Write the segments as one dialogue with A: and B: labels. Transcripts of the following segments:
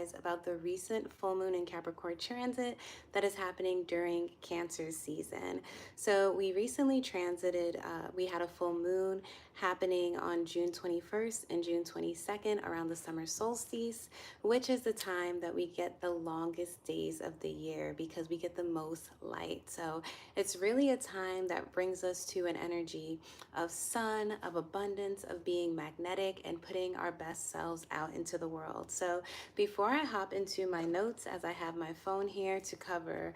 A: guys about the recent full moon in Capricorn transit that is happening during Cancer season. So we recently transited, we had a full moon happening on June 21st and June 22nd around the summer solstice, which is the time that we get the longest days of the year because we get the most light. So it's really a time that brings us to an energy of sun, of abundance, of being magnetic and putting our best selves out into the world. So before I hop into my notes, as I have my phone here to cover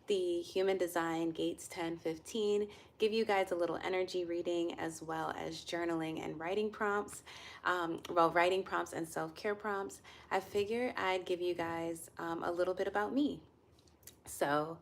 A: the Human Design Gates 1015, give you guys a little energy reading as well as journaling and writing prompts, writing prompts and self-care prompts, I figure I'd give you guys a little bit about me. So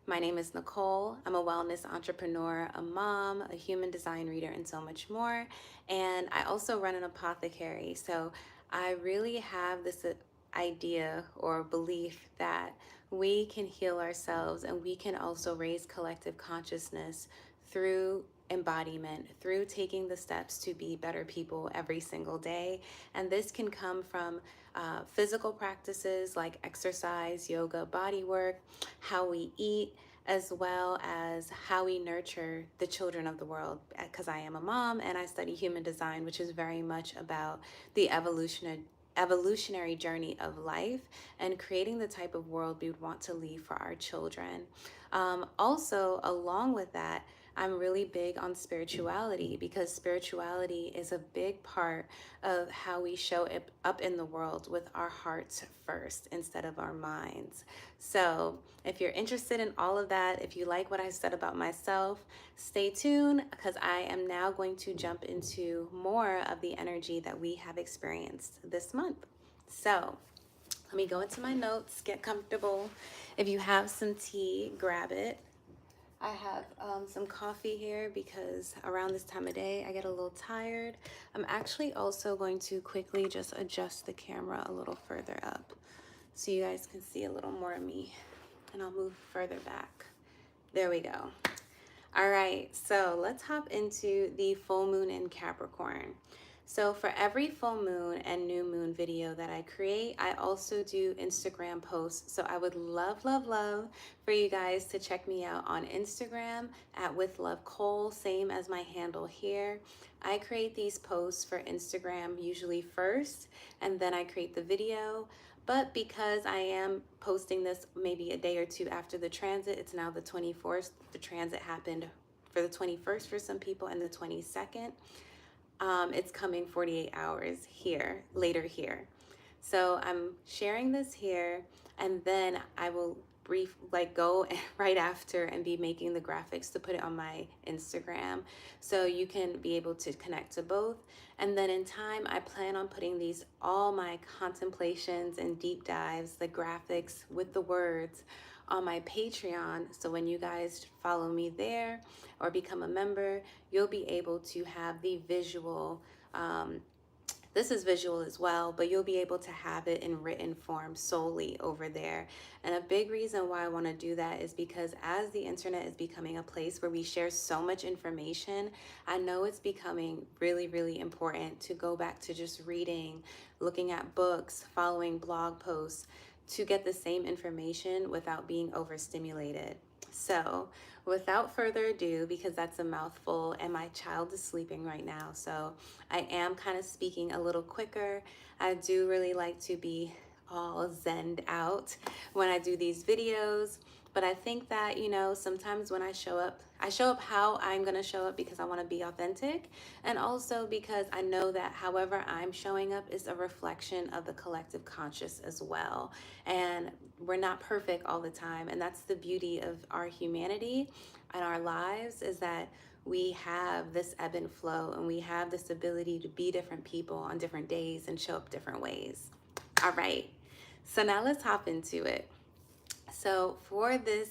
A: my name is Nicole. I'm a wellness entrepreneur, a mom, a human design reader, and so much more. And I also run an apothecary. So I really have this idea or belief that we can heal ourselves and we can also raise collective consciousness through embodiment, through taking the steps to be better people every single day. And this can come from physical practices like exercise, yoga, body work, how we eat, as well as how we nurture the children of the world. Because I am a mom and I study human design, which is very much about the evolutionary journey of life and creating the type of world we would want to leave for our children. Also, along with that, I'm really big on spirituality because spirituality is a big part of how we show up in the world with our hearts first instead of our minds. So if you're interested in all of that, if you like what I said about myself, stay tuned because I am now going to jump into more of the energy that we have experienced this month. So let me go into my notes, get comfortable. If you have some tea, grab it. I have some coffee here because around this time of day I get a little tired. I'm actually also going to quickly just adjust the camera a little further up so you guys can see a little more of me, and I'll move further back. There we go. All right, so let's hop into the full moon in Capricorn. So for every full moon and new moon video that I create, I also do Instagram posts. So I would love, love, love for you guys to check me out on Instagram at withlovecole, same as my handle here. I create these posts for Instagram usually first, and then I create the video. But because I am posting this maybe a day or two after the transit, it's now the 24th. The transit happened for the 21st for some people and the 22nd. It's coming 48 hours later here. So I'm sharing this here, and then I will go right after and be making the graphics to put it on my Instagram so you can be able to connect to both. And then in time, I plan on putting all my contemplations and deep dives, the graphics with the words, on my Patreon. So when you guys follow me there or become a member, you'll be able to have the visual. This is visual as well, but you'll be able to have it in written form solely over there. And a big reason why I want to do that is because as the internet is becoming a place where we share so much information, I know it's becoming really, really important to go back to just reading, looking at books, following blog posts to get the same information without being overstimulated. So without further ado, because that's a mouthful and my child is sleeping right now, so I am kind of speaking a little quicker. I do really like to be all zenned out when I do these videos. But I think that, sometimes when I show up how I'm going to show up because I want to be authentic. And also because I know that however I'm showing up is a reflection of the collective conscious as well. And we're not perfect all the time. And that's the beauty of our humanity and our lives, is that we have this ebb and flow and we have this ability to be different people on different days and show up different ways. All right. So now let's hop into it. So for this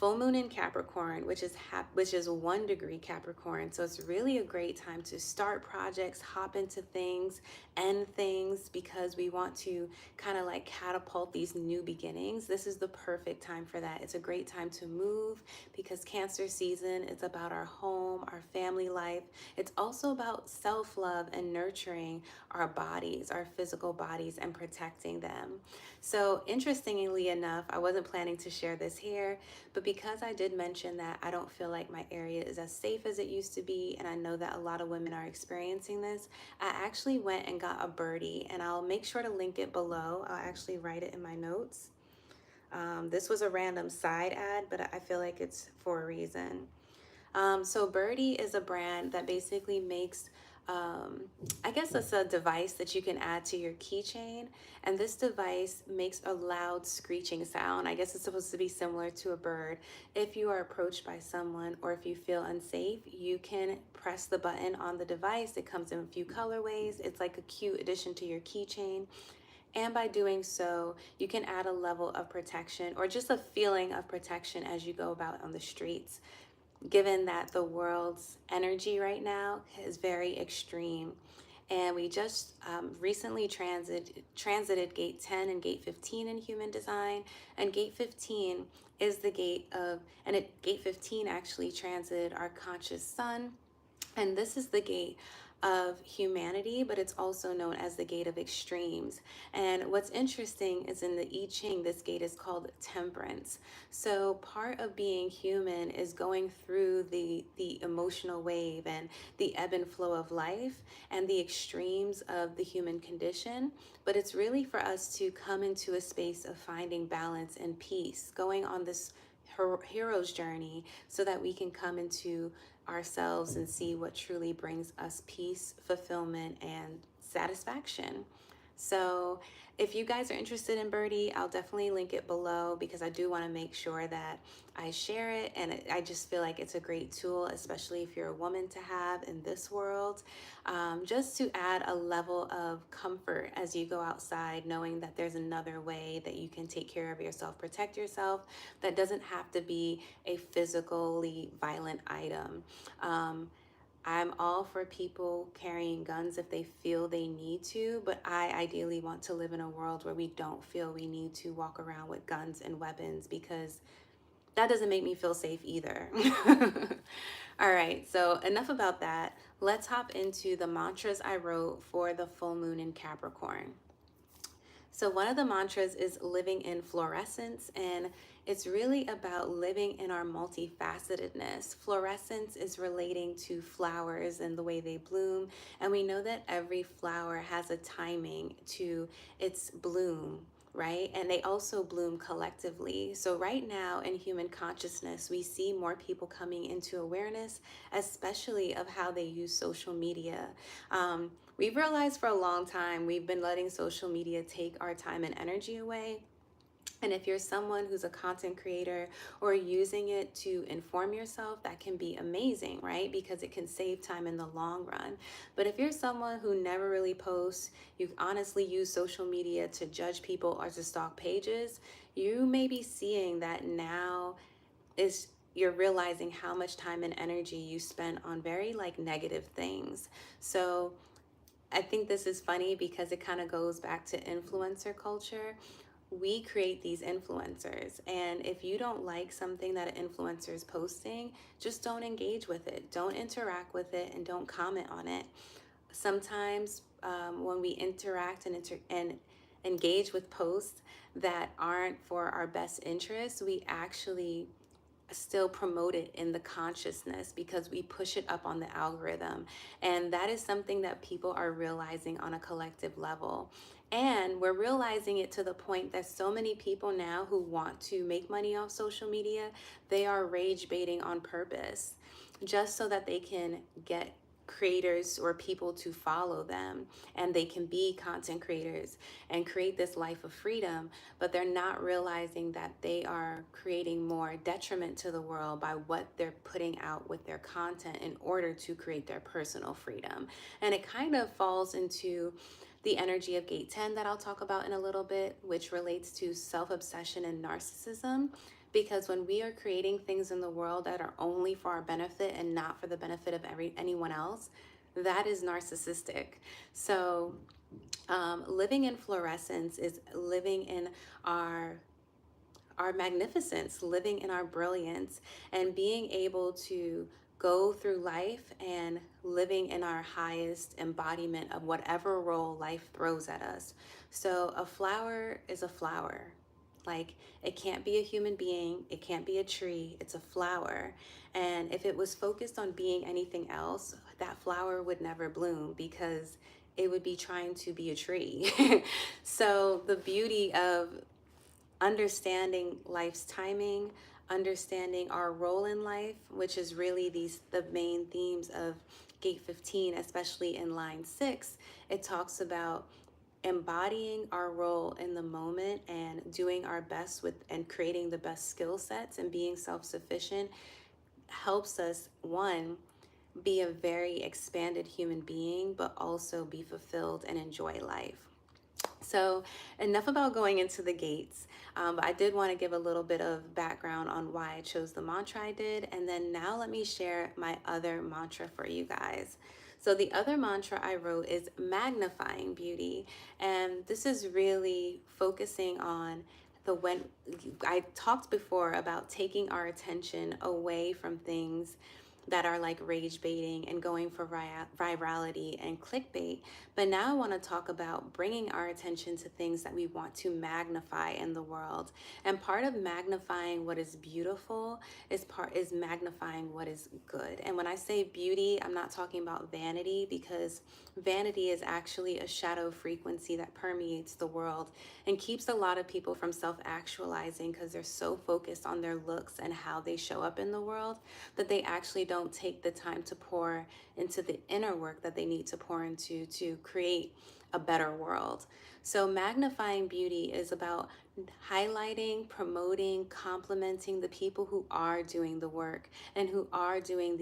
A: full moon in Capricorn, which is 1 degree Capricorn. So it's really a great time to start projects, hop into things, end things, because we want to kind of like catapult these new beginnings. This is the perfect time for that. It's a great time to move because Cancer season is about our home, our family life. It's also about self-love and nurturing our bodies, our physical bodies, and protecting them. So interestingly enough, I wasn't planning to share this here, but because I did mention that I don't feel like my area is as safe as it used to be, and I know that a lot of women are experiencing this, I actually went and got a birdie, and I'll make sure to link it below. I'll actually write it in my notes. This was a random side ad, but I feel like it's for a reason. So Birdie is a brand that basically makes, I guess it's a device that you can add to your keychain. And this device makes a loud screeching sound. I guess it's supposed to be similar to a bird. If you are approached by someone or if you feel unsafe, you can press the button on the device. It comes in a few colorways. It's like a cute addition to your keychain. And by doing so, you can add a level of protection or just a feeling of protection as you go about on the streets, given that the world's energy right now is very extreme. And we just recently transited gate 10 and gate 15 in human design. And gate 15 is the gate of, gate 15 actually transited our conscious sun. And this is the gate of humanity, but it's also known as the gate of extremes. And what's interesting is in the I Ching, this gate is called temperance. So part of being human is going through the emotional wave and the ebb and flow of life and the extremes of the human condition. But it's really for us to come into a space of finding balance and peace, going on this hero's journey so that we can come into ourselves and see what truly brings us peace, fulfillment, and satisfaction. So if you guys are interested in Birdie, I'll definitely link it below because I do want to make sure that I share it. And I just feel like it's a great tool, especially if you're a woman, to have in this world, just to add a level of comfort as you go outside, knowing that there's another way that you can take care of yourself, protect yourself, that doesn't have to be a physically violent item. I'm all for people carrying guns if they feel they need to, but I ideally want to live in a world where we don't feel we need to walk around with guns and weapons, because that doesn't make me feel safe either. All right, so enough about that. Let's hop into the mantras I wrote for the full moon in Capricorn. So one of the mantras is living in fluorescence, and it's really about living in our multifacetedness. Fluorescence is relating to flowers and the way they bloom, and we know that every flower has a timing to its bloom, right? And they also bloom collectively. So right now in human consciousness, we see more people coming into awareness, especially of how they use social media. We've realized for a long time we've been letting social media take our time and energy away. And if you're someone who's a content creator or using it to inform yourself, that can be amazing, right? Because it can save time in the long run. But if you're someone who never really posts, you honestly use social media to judge people or to stalk pages, you may be seeing that now is you're realizing how much time and energy you spend on very like negative things. So I think this is funny because it kind of goes back to influencer culture. We create these influencers, and if you don't like something that an influencer is posting, just don't engage with it, don't interact with it, and don't comment on it. Sometimes when we interact and engage with posts that aren't for our best interests, we actually still promote it in the consciousness because we push it up on the algorithm. And that is something that people are realizing on a collective level. And we're realizing it to the point that so many people now who want to make money off social media, they are rage baiting on purpose just so that they can get creators or people to follow them, and they can be content creators and create this life of freedom, but they're not realizing that they are creating more detriment to the world by what they're putting out with their content in order to create their personal freedom. And it kind of falls into the energy of gate 10 that I'll talk about in a little bit, which relates to self-obsession and narcissism. Because when we are creating things in the world that are only for our benefit and not for the benefit of anyone else, that is narcissistic. So living in fluorescence is living in our magnificence, living in our brilliance, and being able to go through life and living in our highest embodiment of whatever role life throws at us. So a flower is a flower. Like, it can't be a human being, it can't be a tree, it's a flower. And if it was focused on being anything else, that flower would never bloom because it would be trying to be a tree. So the beauty of understanding life's timing, understanding our role in life, which is really the main themes of gate 15, especially in line 6. It talks about embodying our role in the moment and doing our best with and creating the best skill sets and being self-sufficient helps us, one, be a very expanded human being, but also be fulfilled and enjoy life. So enough about going into the gates, but I did want to give a little bit of background on why I chose the mantra I did, and then now let me share my other mantra for you guys. So the other mantra I wrote is magnifying beauty, and this is really focusing on when I talked before about taking our attention away from things that are like rage baiting and going for virality and clickbait. But now I want to talk about bringing our attention to things that we want to magnify in the world. And part of magnifying what is beautiful is magnifying what is good. And when I say beauty, I'm not talking about vanity, because vanity is actually a shadow frequency that permeates the world and keeps a lot of people from self-actualizing because they're so focused on their looks and how they show up in the world that they actually don't take the time to pour into the inner work that they need to pour into to create a better world. So magnifying beauty is about highlighting, promoting, complimenting the people who are doing the work and who are doing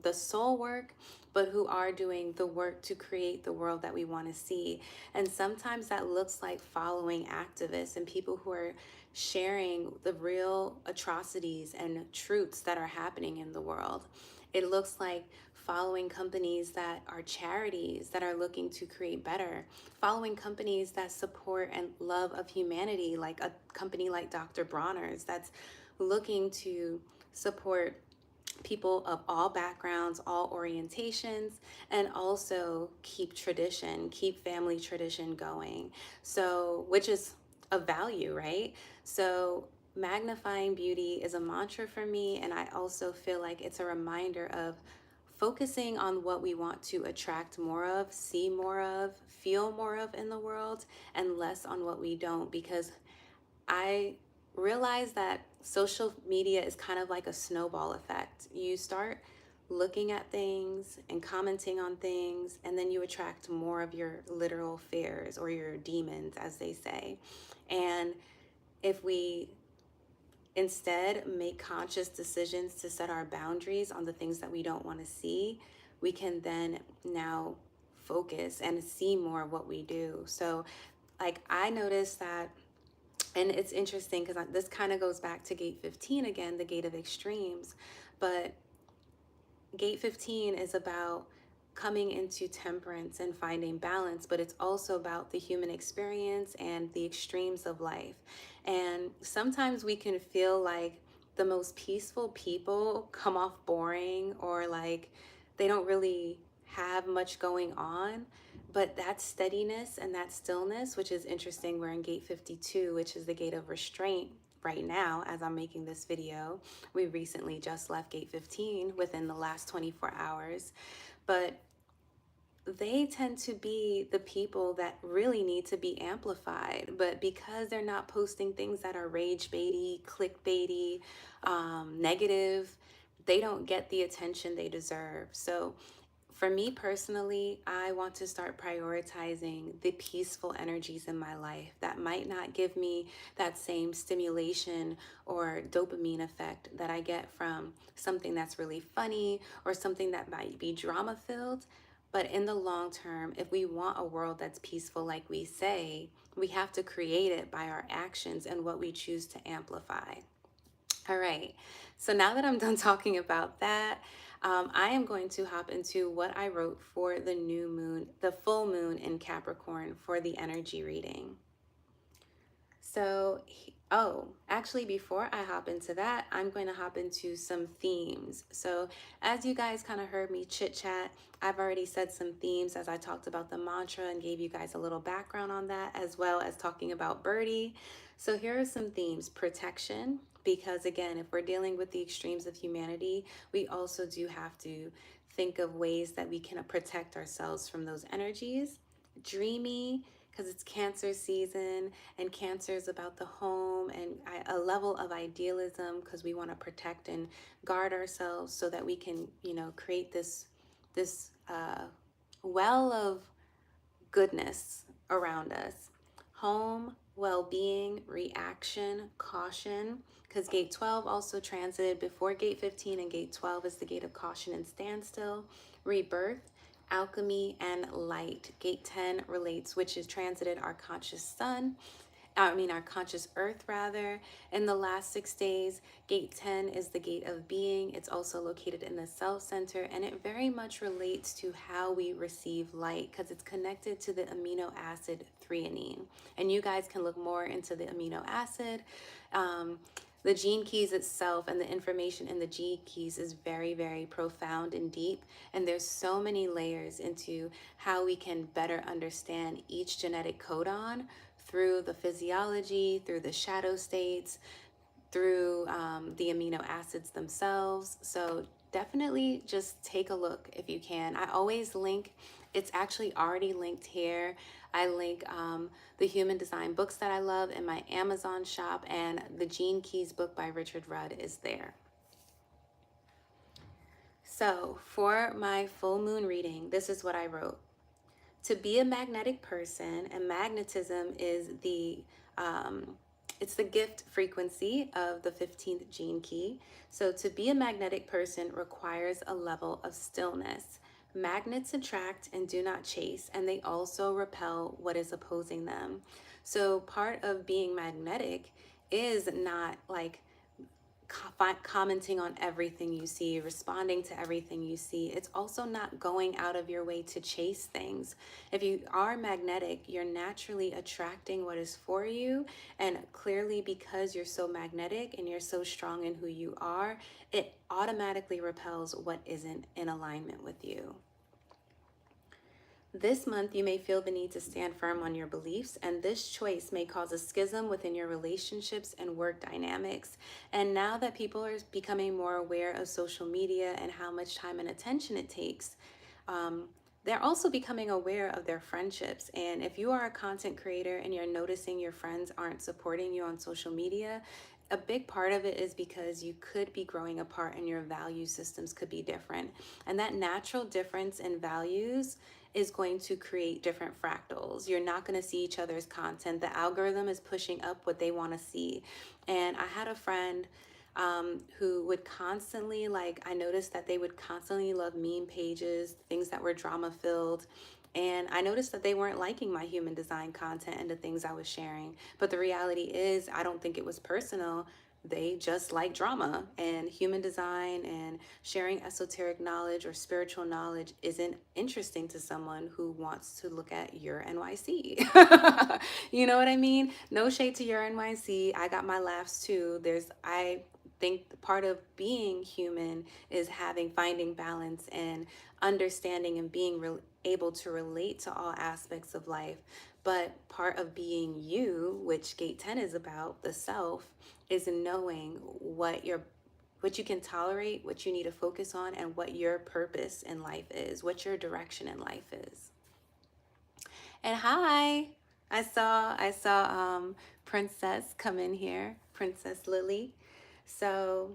A: the soul work, but who are doing the work to create the world that we want to see. And sometimes that looks like following activists and people who are sharing the real atrocities and truths that are happening in the world. It looks like following companies that are charities that are looking to create better, following companies that support and love of humanity, like a company like Dr. Bronner's that's looking to support people of all backgrounds, all orientations, and also keep tradition, keep family tradition going. So, which is a value, right? So magnifying beauty is a mantra for me, and I also feel like it's a reminder of focusing on what we want to attract more of, see more of, feel more of in the world, and less on what we don't, because I realize that social media is kind of like a snowball effect. You start looking at things and commenting on things, and then you attract more of your literal fears or your demons, as they say. And if we instead make conscious decisions to set our boundaries on the things that we don't want to see, we can then now focus and see more of what we do. So, like, I noticed that, and it's interesting because this kind of goes back to gate 15 again, the gate of extremes. But gate 15 is about coming into temperance and finding balance, but it's also about the human experience and the extremes of life. And sometimes we can feel like the most peaceful people come off boring, or like they don't really have much going on. But that steadiness and that stillness, which is interesting, we're in gate 52, which is the gate of restraint right now as I'm making this video. We recently just left gate 15 within the last 24 hours. But they tend to be the people that really need to be amplified. But because they're not posting things that are rage baity, clickbaity, negative, they don't get the attention they deserve. So for me personally, I want to start prioritizing the peaceful energies in my life that might not give me that same stimulation or dopamine effect that I get from something that's really funny or something that might be drama filled. But in the long term, if we want a world that's peaceful, like we say, we have to create it by our actions and what we choose to amplify. All right, so now that I'm done talking about that, I am going to hop into what I wrote for the new moon, the full moon in Capricorn for the energy reading. So, actually, before I hop into that, I'm going to hop into some themes. So, as you guys kind of heard me chit chat, I've already said some themes as I talked about the mantra and gave you guys a little background on that, as well as talking about Birdie. So, here are some themes: protection, because again, if we're dealing with the extremes of humanity, we also do have to think of ways that we can protect ourselves from those energies. Dreamy, because it's Cancer season, and Cancer is about the home and a level of idealism, because we want to protect and guard ourselves so that we can, create this well of goodness around us. Home, well-being, reaction, caution, because gate 12 also transited before gate 15, and gate 12 is the gate of caution and standstill. Rebirth, alchemy, and light. Gate 10 relates, which is transited our conscious sun, our conscious earth rather. In the last 6 days, gate 10 is the gate of being. It's also located in the self center, and it very much relates to how we receive light because it's connected to the amino acid threonine. And you guys can look more into the amino acid. The gene keys itself and the information in the gene keys is very, very profound and deep. And there's so many layers into how we can better understand each genetic codon through the physiology, through the shadow states, through the amino acids themselves. So definitely just take a look if you can. I always link, it's actually already linked here. I link the human design books that I love in my Amazon shop, and the Gene Keys book by Richard Rudd is there. So for my full moon reading, this is what I wrote. To be a magnetic person, and magnetism is it's the gift frequency of the 15th gene key. So to be a magnetic person requires a level of stillness. Magnets attract and do not chase, and they also repel what is opposing them. So part of being magnetic is not like commenting on everything you see, responding to everything you see. It's also not going out of your way to chase things. If you are magnetic, you're naturally attracting what is for you. And clearly, because you're so magnetic and you're so strong in who you are, it automatically repels what isn't in alignment with you. This month, you may feel the need to stand firm on your beliefs, and this choice may cause a schism within your relationships and work dynamics. And now that people are becoming more aware of social media and how much time and attention it takes, they're also becoming aware of their friendships. And if you are a content creator and you're noticing your friends aren't supporting you on social media, a big part of it is because you could be growing apart and your value systems could be different. And that natural difference in values is going to create different fractals. You're not going to see each other's content. The algorithm is pushing up what they want to see. And I had a friend who would constantly, I noticed that they would constantly love meme pages, things that were drama filled. And I noticed that they weren't liking my human design content and the things I was sharing. But the reality is, I don't think it was personal. They just like drama, and human design and sharing esoteric knowledge or spiritual knowledge isn't interesting to someone who wants to look at your NYC. You know what I mean? No shade to your NYC. I got my laughs too. I think part of being human is finding balance and understanding and being able to relate to all aspects of life. But part of being you, which gate 10 is about, the self, is knowing what you can tolerate, what you need to focus on, and what your purpose in life is, what your direction in life is. And hi, I saw Princess come in here, Princess Lily. So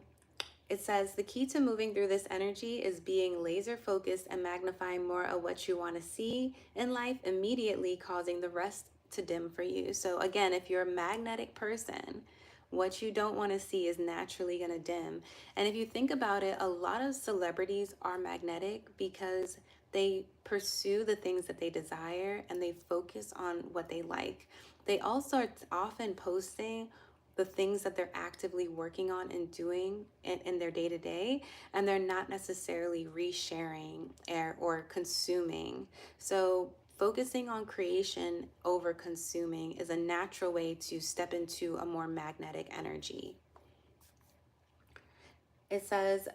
A: it says the key to moving through this energy is being laser focused and magnifying more of what you want to see in life, immediately causing the rest to dim for you. So again, if you're a magnetic person, what you don't want to see is naturally going to dim. And if you think about it, a lot of celebrities are magnetic because They pursue the things that they desire and they focus on what they like. They also are often posting the things that they're actively working on and doing in their day to day, and they're not necessarily resharing or consuming. So, focusing on creation over consuming is a natural way to step into a more magnetic energy. It says,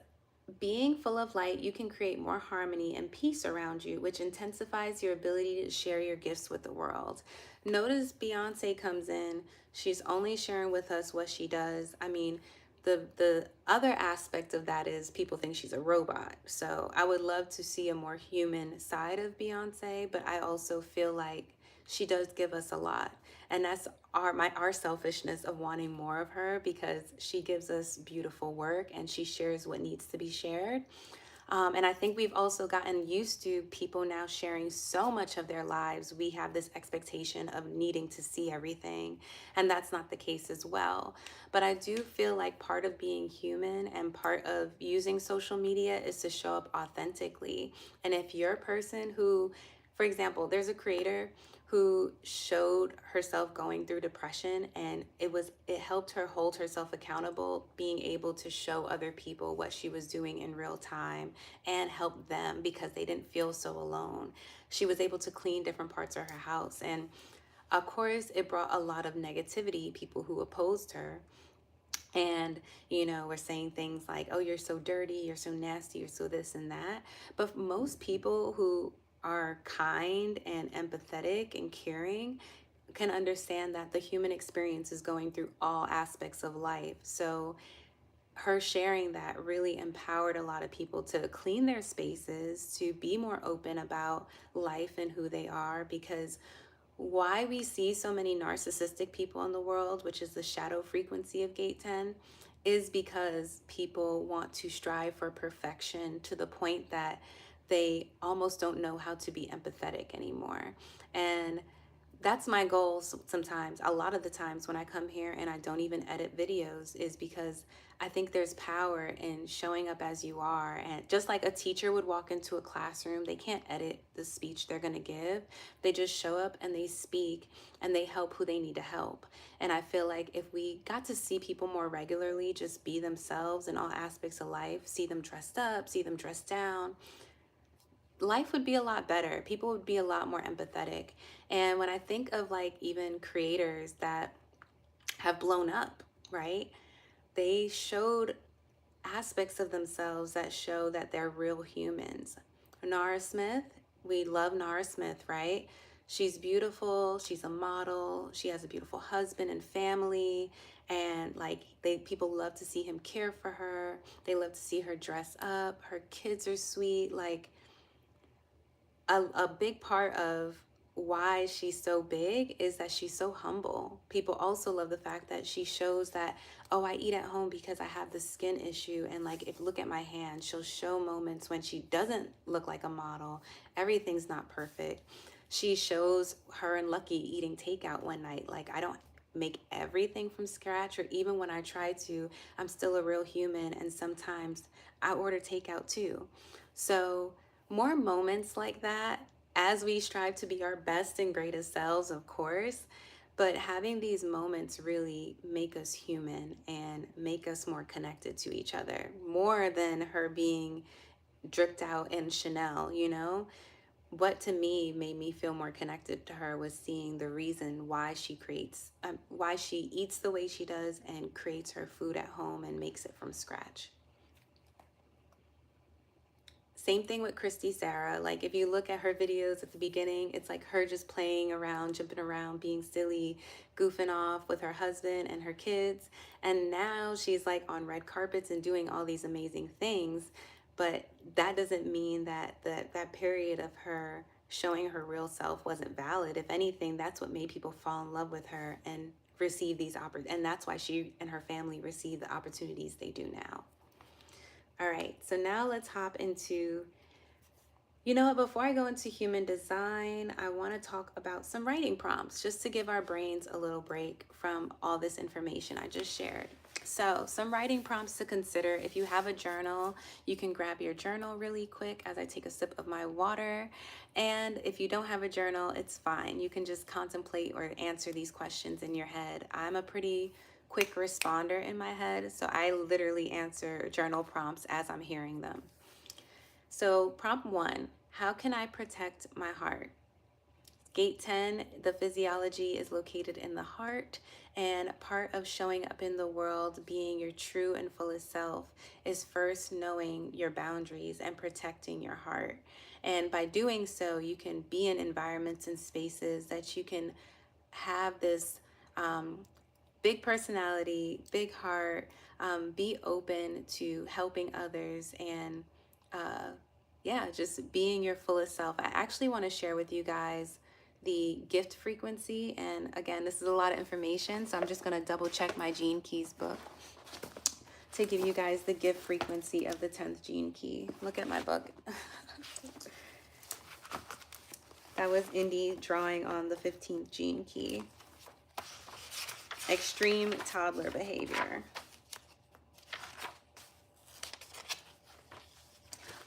A: being full of light, you can create more harmony and peace around you, which intensifies your ability to share your gifts with the world. Notice Beyonce comes in, she's only sharing with us what she does. I mean, the other aspect of that is people think she's a robot. So I would love to see a more human side of Beyonce, but I also feel like she does give us a lot. And that's our selfishness of wanting more of her, because she gives us beautiful work and she shares what needs to be shared. And I think we've also gotten used to people now sharing so much of their lives. We have this expectation of needing to see everything, and that's not the case as well. But I do feel like part of being human and part of using social media is to show up authentically. And if you're a person who, for example, there's a creator who showed herself going through depression, and it helped her hold herself accountable, being able to show other people what she was doing in real time and help them because they didn't feel so alone. She was able to clean different parts of her house, and of course it brought a lot of negativity, people who opposed her, and we're saying things like, oh, you're so dirty, you're so nasty, you're so this and that. But most people who are kind and empathetic and caring can understand that the human experience is going through all aspects of life. So her sharing that really empowered a lot of people to clean their spaces, to be more open about life and who they are. Because why we see so many narcissistic people in the world, which is the shadow frequency of gate 10, is because people want to strive for perfection to the point that they almost don't know how to be empathetic anymore. And that's my goal sometimes. A lot of the times when I come here and I don't even edit videos is because I think there's power in showing up as you are. And just like a teacher would walk into a classroom, they can't edit the speech they're going to give. They just show up and they speak and they help who they need to help. And I feel like if we got to see people more regularly just be themselves in all aspects of life, see them dressed up, see them dressed down, life would be a lot better. People would be a lot more empathetic. And when I think of like even creators that have blown up, right? They showed aspects of themselves that show that they're real humans. Nara Smith, we love Nara Smith, right? She's beautiful, she's a model, she has a beautiful husband and family, and like people love to see him care for her. They love to see her dress up. Her kids are sweet. Like a big part of why she's so big is that she's so humble. People also love the fact that she shows that, oh, I eat at home because I have this skin issue. And like, if look at my hand, she'll show moments when she doesn't look like a model. Everything's not perfect. She shows her and Lucky eating takeout one night. Like, I don't make everything from scratch, or even when I try to, I'm still a real human. And sometimes I order takeout too. So more moments like that as we strive to be our best and greatest selves, of course, but having these moments really make us human and make us more connected to each other, more than her being dripped out in Chanel, What to me made me feel more connected to her was seeing the reason why why she eats the way she does and creates her food at home and makes it from scratch. Same thing with Christy Sarah. Like, if you look at her videos at the beginning, it's like her just playing around, jumping around, being silly, goofing off with her husband and her kids. And now she's like on red carpets and doing all these amazing things. But that doesn't mean that that period of her showing her real self wasn't valid. If anything, that's what made people fall in love with her and receive these opportunities. And that's why she and her family receive the opportunities they do now. All right, so now let's hop into You know what? Before I go into human design, I want to talk about some writing prompts just to give our brains a little break from all this information I just shared. So, some writing prompts to consider. If you have a journal, you can grab your journal really quick as I take a sip of my water. And if you don't have a journal, it's fine. You can just contemplate or answer these questions in your head. I'm a pretty quick responder in my head, so I literally answer journal prompts as I'm hearing them. So, prompt 1, how can I protect my heart? Gate 10, the physiology is located in the heart, and part of showing up in the world, being your true and fullest self, is first knowing your boundaries and protecting your heart. And by doing so, you can be in environments and spaces that you can have this big personality, big heart, be open to helping others, and yeah, just being your fullest self. I actually want to share with you guys the gift frequency. And again, this is a lot of information, so I'm just going to double check my Gene Keys book to give you guys the gift frequency of the 10th Gene Key. Look at my book. That was Indy drawing on the 15th Gene Key. Extreme toddler behavior.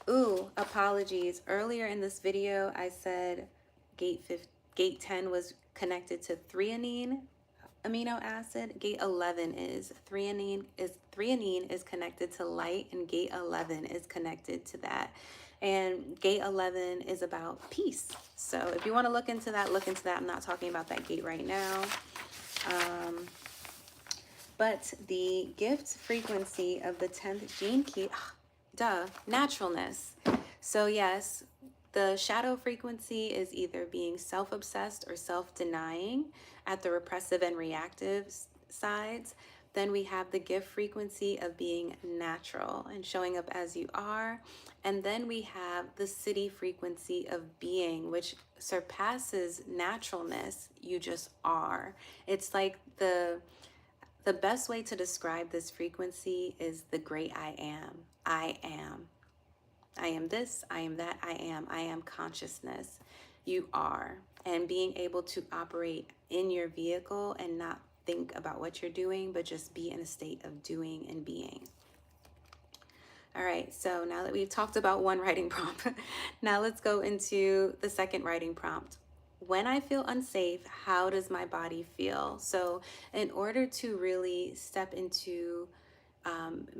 A: Ooh, apologies. Earlier in this video, I said gate 10 was connected to threonine amino acid. Gate 11 is threonine is connected to light, and gate 11 is connected to that. And gate 11 is about peace. So if you want to look into that, look into that. I'm not talking about that gate right now. But the gift frequency of the 10th gene key, naturalness. So yes, the shadow frequency is either being self-obsessed or self-denying at the repressive and reactive sides. Then we have the gift frequency of being natural and showing up as you are. And then we have the city frequency of being, which surpasses naturalness. You just are. It's like the best way to describe this frequency is the great I am. I am. I am this, I am that, I am consciousness. You are. And being able to operate in your vehicle and not think about what you're doing, but just be in a state of doing and being. All right, so now that we've talked about one writing prompt, now let's go into the second writing prompt. When I feel unsafe, how does my body feel? So in order to really step into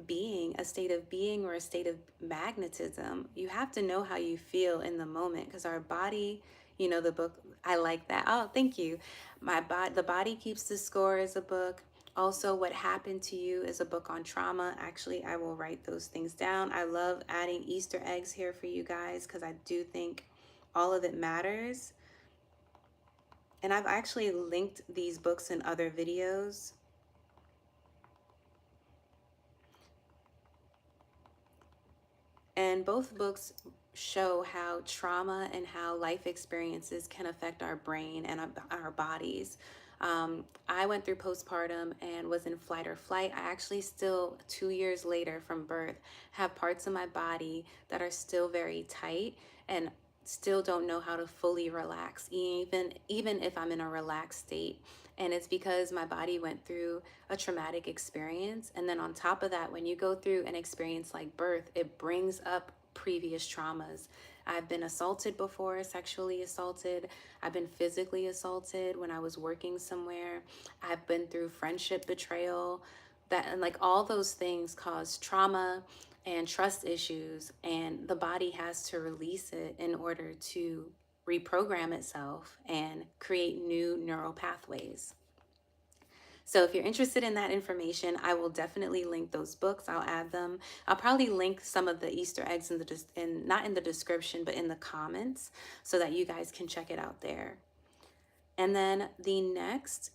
A: being, a state of being or a state of magnetism, you have to know how you feel in the moment, because our body, you know, the book, I like that. Oh, thank you. The Body Keeps the Score is a book. Also, What Happened to You is a book on trauma. Actually, I will write those things down. I love adding Easter eggs here for you guys because I do think all of it matters. And I've actually linked these books in other videos. And both books show how trauma and how life experiences can affect our brain and our bodies. I went through postpartum and was in flight or flight. I actually still, 2 years later from birth, have parts of my body that are still very tight and still don't know how to fully relax, even if I'm in a relaxed state. And it's because my body went through a traumatic experience. And then on top of that, when you go through an experience like birth, it brings up previous traumas. I've been assaulted before, sexually assaulted. I've been physically assaulted when I was working somewhere. I've been through friendship betrayal. And like all those things cause trauma and trust issues, and the body has to release it in order to reprogram itself and create new neural pathways. So if you're interested in that information, I will definitely link those books. I'll add them. I'll probably link some of the Easter eggs not in the description, but in the comments, so that you guys can check it out there. And then the next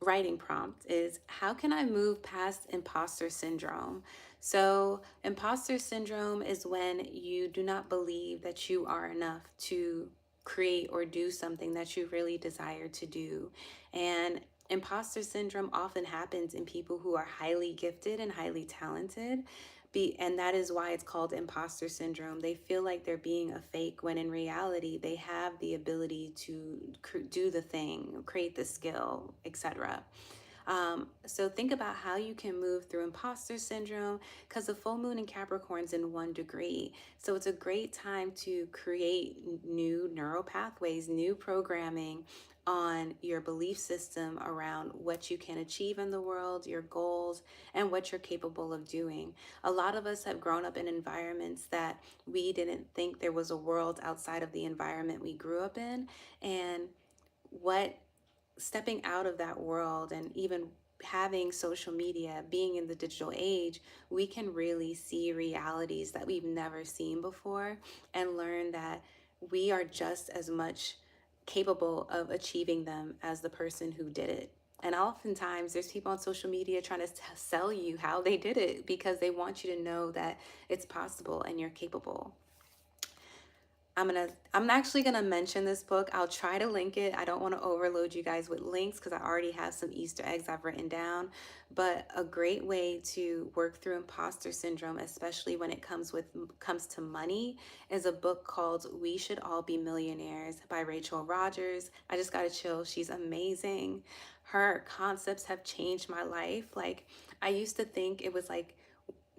A: writing prompt is, how can I move past imposter syndrome? So imposter syndrome is when you do not believe that you are enough to create or do something that you really desire to do. And imposter syndrome often happens in people who are highly gifted and highly talented, And that is why it's called imposter syndrome. They feel like they're being a fake when in reality they have the ability to do the thing, create the skill, etc. So think about how you can move through imposter syndrome, because the full moon in Capricorn's in 1 degree. So it's a great time to create new neural pathways, new programming on your belief system around what you can achieve in the world, your goals, and what you're capable of doing. A lot of us have grown up in environments that we didn't think there was a world outside of the environment we grew up in. And what stepping out of that world, and even having social media, being in the digital age, we can really see realities that we've never seen before and learn that we are just as much capable of achieving them as the person who did it. And oftentimes there's people on social media trying to sell you how they did it because they want you to know that it's possible and you're capable. I'm actually gonna mention this book. I'll try to link it. I don't want to overload you guys with links because I already have some Easter eggs I've written down. But a great way to work through imposter syndrome, especially when it comes to money, is a book called We Should All Be Millionaires by Rachel Rogers. I just got to chill. She's amazing. Her concepts have changed my life. Like, I used to think it was like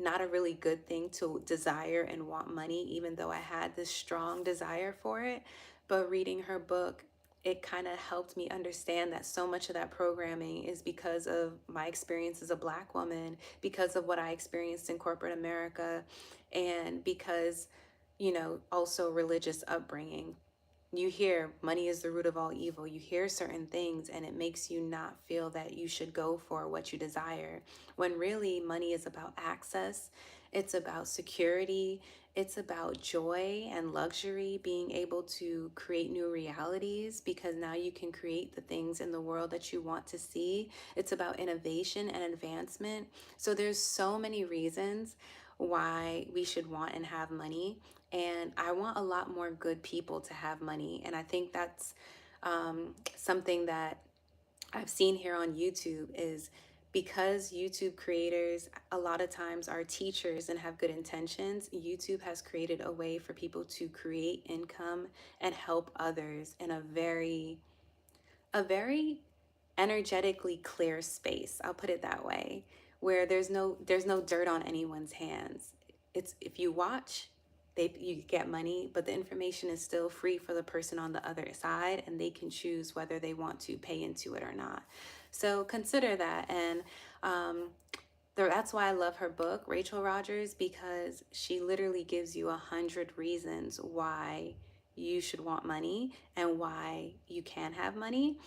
A: not a really good thing to desire and want money, even though I had this strong desire for it. But reading her book, it kind of helped me understand that so much of that programming is because of my experience as a Black woman, because of what I experienced in corporate America, and because, also religious upbringing. You hear money is the root of all evil. You hear certain things and it makes you not feel that you should go for what you desire, when really money is about access. It's about security. It's about joy and luxury, being able to create new realities because now you can create the things in the world that you want to see. It's about innovation and advancement. So there's so many reasons why we should want and have money. And I want a lot more good people to have money. And I think that's something that I've seen here on YouTube, is because YouTube creators a lot of times are teachers and have good intentions. YouTube has created a way for people to create income and help others in a very energetically clear space. I'll put it that way, where there's no dirt on anyone's hands. It's, if you watch, you get money, but the information is still free for the person on the other side, and they can choose whether they want to pay into it or not. So consider that. And that's why I love her book, Rachel Rogers, because she literally gives you 100 reasons why you should want money and why you can have money.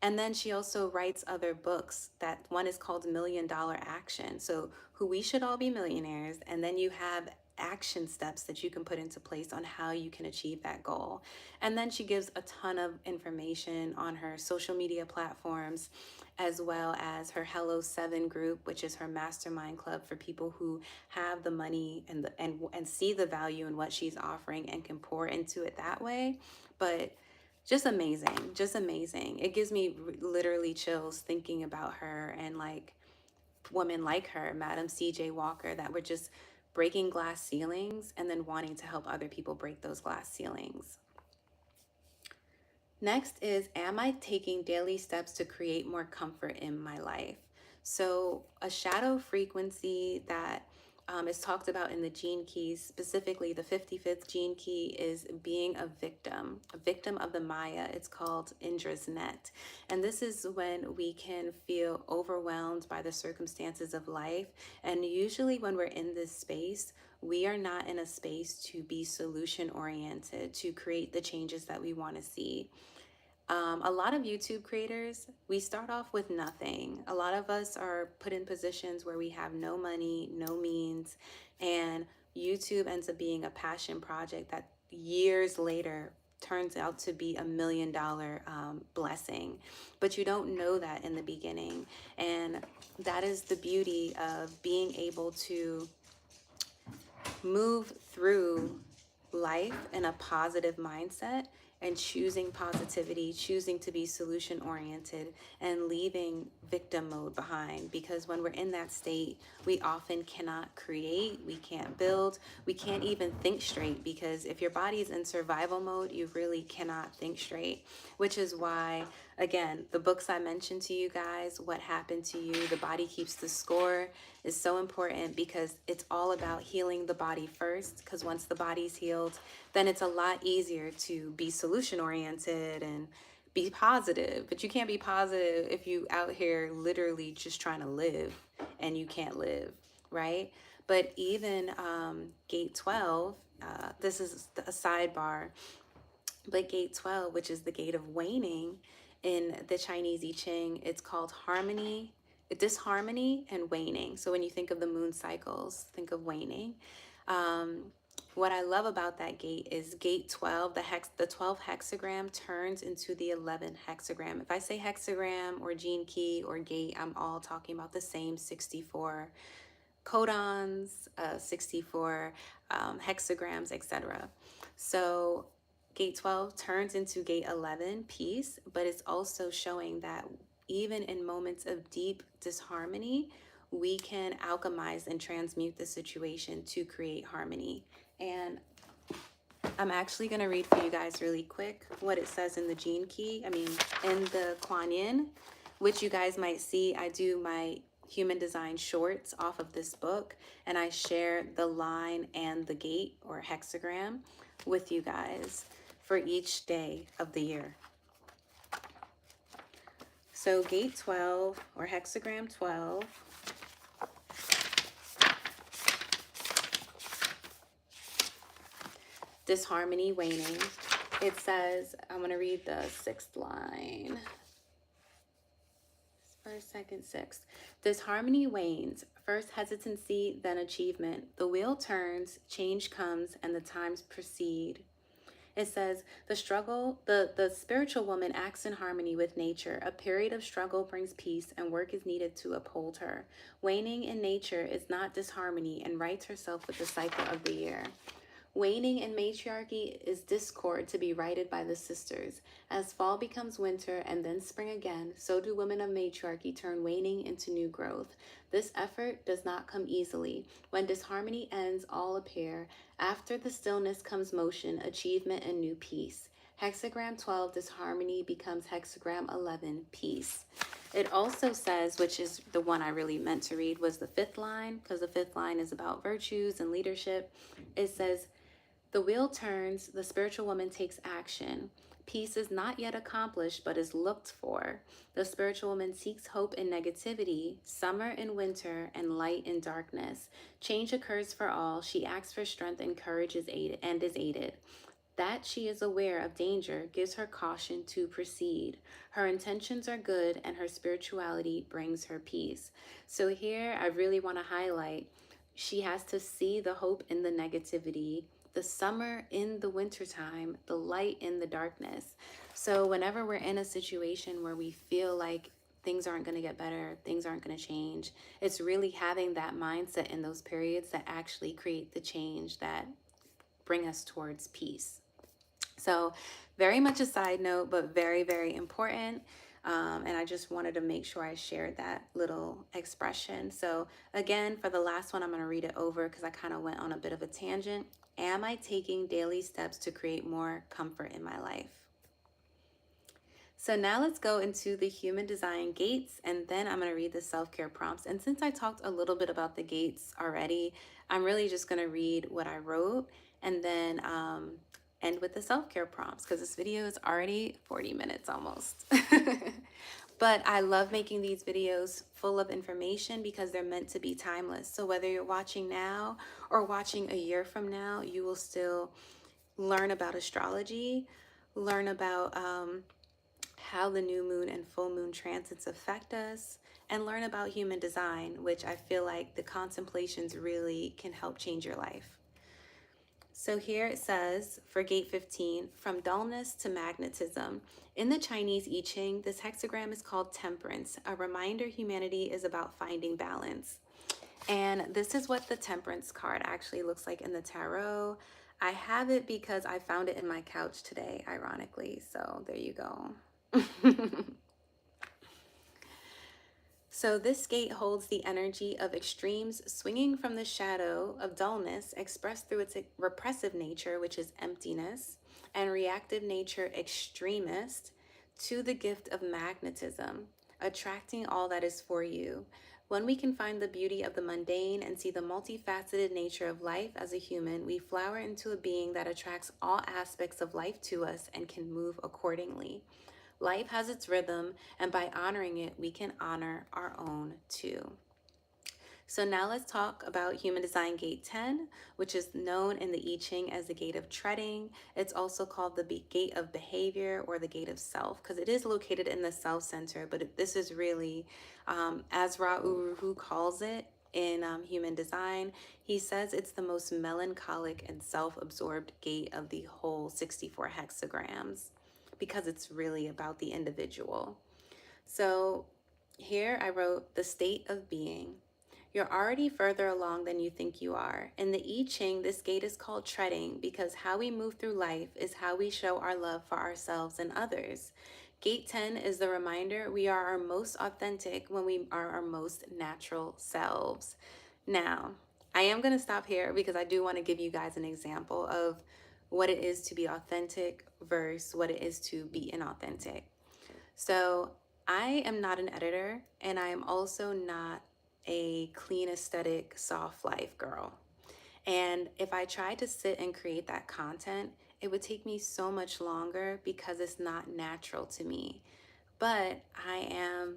A: And then she also writes other books. That one is called $1,000,000 Action. So, who we should all be millionaires. And then you have action steps that you can put into place on how you can achieve that goal. And then she gives a ton of information on her social media platforms, as well as her Hello 7 group, which is her mastermind club for people who have the money and see the value in what she's offering and can pour into it that way. But just amazing, just amazing. It gives me literally chills thinking about her and like women like her, Madam C.J. Walker, that were just breaking glass ceilings and then wanting to help other people break those glass ceilings. Next is, am I taking daily steps to create more comfort in my life? So a shadow frequency that is talked about in the gene keys, specifically the 55th gene key, is being a victim of the Maya. It's called Indra's net. And this is when we can feel overwhelmed by the circumstances of life. And usually when we're in this space, we are not in a space to be solution oriented, to create the changes that we want to see. A lot of YouTube creators, we start off with nothing. A lot of us are put in positions where we have no money, no means, and YouTube ends up being a passion project that years later turns out to be $1,000,000 blessing. But you don't know that in the beginning. And that is the beauty of being able to move through life in a positive mindset and choosing positivity, choosing to be solution oriented, and leaving victim mode behind. Because when we're in that state, we often cannot create, we can't build, we can't even think straight. Because if your body is in survival mode, you really cannot think straight. Which is why, again, the books I mentioned to you guys, What Happened to You, The Body Keeps the Score, is so important, because it's all about healing the body first. Because once the body's healed, then it's a lot easier to be solution oriented and be positive. But you can't be positive if you out here literally just trying to live and you can't live, right? But even gate 12, this is a sidebar, but gate 12, which is the gate of waning in the Chinese I Ching, it's called harmony, disharmony, and waning. So when you think of the moon cycles, think of waning. What I love about that gate is gate 12, the 12 hexagram turns into the 11 hexagram. If I say hexagram or gene key or gate, I'm all talking about the same 64 codons, 64 hexagrams, etc. So gate 12 turns into gate 11, peace, but it's also showing that even in moments of deep disharmony, we can alchemize and transmute the situation to create harmony. And I'm actually going to read for you guys really quick what it says in the gene key. In the Kuan Yin, which you guys might see, I do my human design shorts off of this book, and I share the line and the gate or hexagram with you guys for each day of the year. So gate 12 or hexagram 12, disharmony, waning. It says, I'm going to read the 6th line. First, second, sixth. Disharmony wanes. First hesitancy, then achievement. The wheel turns, change comes, and the times proceed. It says, the spiritual woman acts in harmony with nature. A period of struggle brings peace, and work is needed to uphold her. Waning in nature is not disharmony and rights herself with the cycle of the year. Waning in matriarchy is discord to be righted by the sisters. As fall becomes winter and then spring again, so do women of matriarchy turn waning into new growth. This effort does not come easily. When disharmony ends, all appear. After the stillness comes motion, achievement, and new peace. Hexagram 12, disharmony, becomes hexagram 11, peace. It also says, which is the one I really meant to read, was the 5th line, because the 5th line is about virtues and leadership. It says, the wheel turns, the spiritual woman takes action. Peace is not yet accomplished, but is looked for. The spiritual woman seeks hope in negativity, summer in winter, and light in darkness. Change occurs for all. She acts for strength and courage is aided. That she is aware of danger gives her caution to proceed. Her intentions are good, and her spirituality brings her peace. So here I really want to highlight, she has to see the hope in the negativity, the summer in the wintertime, the light in the darkness. So whenever we're in a situation where we feel like things aren't going to get better, things aren't going to change, it's really having that mindset in those periods that actually create the change that bring us towards peace. So very much a side note, but very, very important. And I just wanted to make sure I shared that little expression. So again, for the last one, I'm going to read it over because I kind of went on a bit of a tangent. Am I taking daily steps to create more comfort in my life? So now let's go into the human design gates, and then I'm going to read the self-care prompts. And since I talked a little bit about the gates already, I'm really just going to read what I wrote and then end with the self-care prompts, because this video is already 40 minutes almost. But I love making these videos full of information because they're meant to be timeless. So whether you're watching now or watching a year from now, you will still learn about astrology, learn about how the new moon and full moon transits affect us, and learn about human design, which I feel like the contemplations really can help change your life. So here it says, for gate 15, from dullness to magnetism. In the Chinese I Ching, this hexagram is called temperance, a reminder humanity is about finding balance. And this is what the temperance card actually looks like in the tarot. I have it because I found it in my couch today, ironically. So there you go. So this gate holds the energy of extremes swinging from the shadow of dullness expressed through its repressive nature, which is emptiness, and reactive nature, extremist, to the gift of magnetism, attracting all that is for you. When we can find the beauty of the mundane and see the multifaceted nature of life as a human, we flower into a being that attracts all aspects of life to us and can move accordingly. Life has its rhythm, and by honoring it, we can honor our own too. So now let's talk about Human Design Gate 10, which is known in the I Ching as the gate of treading. It's also called the gate of behavior or the gate of self because it is located in the self center, but this is really, as Ra Uru Hu calls it in Human Design, he says it's the most melancholic and self-absorbed gate of the whole 64 hexagrams because it's really about the individual. So here I wrote the state of being. You're already further along than you think you are. In the I Ching, this gate is called treading because how we move through life is how we show our love for ourselves and others. Gate 10 is the reminder we are our most authentic when we are our most natural selves. Now, I am going to stop here because I do want to give you guys an example of what it is to be authentic versus what it is to be inauthentic. So I am not an editor, and I am also not a clean aesthetic, soft life girl. And if I tried to sit and create that content, it would take me so much longer because it's not natural to me. But I am